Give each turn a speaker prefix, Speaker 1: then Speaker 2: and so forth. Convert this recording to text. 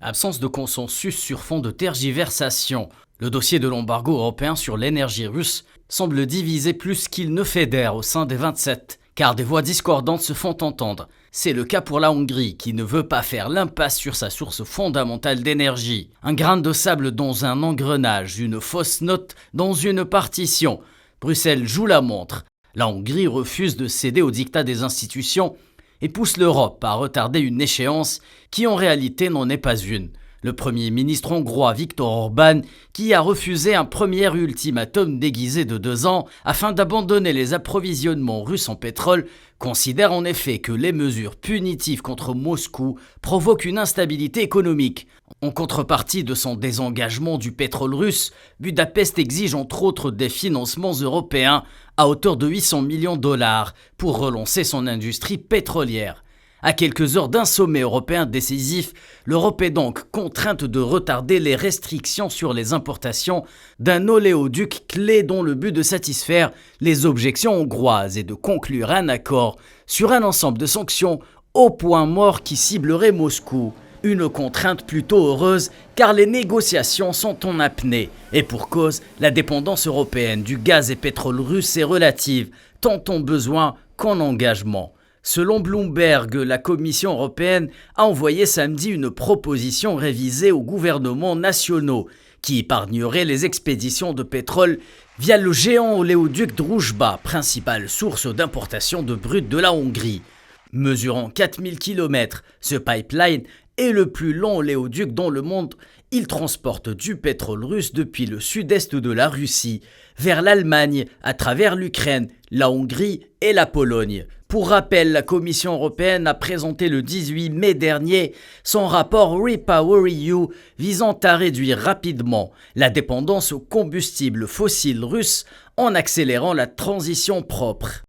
Speaker 1: Absence de consensus sur fond de tergiversation. Le dossier de l'embargo européen sur l'énergie russe semble diviser plus qu'il ne fédère au sein des 27, car des voix discordantes se font entendre. C'est le cas pour la Hongrie, qui ne veut pas faire l'impasse sur sa source fondamentale d'énergie. Un grain de sable dans un engrenage, une fausse note dans une partition. Bruxelles joue la montre. La Hongrie refuse de céder au diktat des institutions et pousse l'Europe à retarder une échéance qui en réalité n'en est pas une. Le Premier ministre hongrois Viktor Orbán, qui a refusé un premier ultimatum déguisé de 2 ans afin d'abandonner les approvisionnements russes en pétrole, considère en effet que les mesures punitives contre Moscou provoquent une instabilité économique. En contrepartie de son désengagement du pétrole russe, Budapest exige entre autres des financements européens à hauteur de 800 millions de dollars pour relancer son industrie pétrolière. À quelques heures d'un sommet européen décisif, l'Europe est donc contrainte de retarder les restrictions sur les importations d'un oléoduc clé dont le but de satisfaire les objections hongroises et de conclure un accord sur un ensemble de sanctions au point mort qui ciblerait Moscou. Une contrainte plutôt heureuse car les négociations sont en apnée. Et pour cause, la dépendance européenne du gaz et pétrole russe est relative, tant en besoin qu'en engagement. Selon Bloomberg, la Commission européenne a envoyé samedi une proposition révisée aux gouvernements nationaux qui épargnerait les expéditions de pétrole via le géant oléoduc Druzhba, principale source d'importation de brut de la Hongrie. Mesurant 4000 km, ce pipeline est le plus long oléoduc dans le monde. Il transporte du pétrole russe depuis le sud-est de la Russie vers l'Allemagne à travers l'Ukraine, la Hongrie et la Pologne. Pour rappel, la Commission européenne a présenté le 18 mai dernier son rapport REPowerEU visant à réduire rapidement la dépendance aux combustibles fossiles russes en accélérant la transition propre.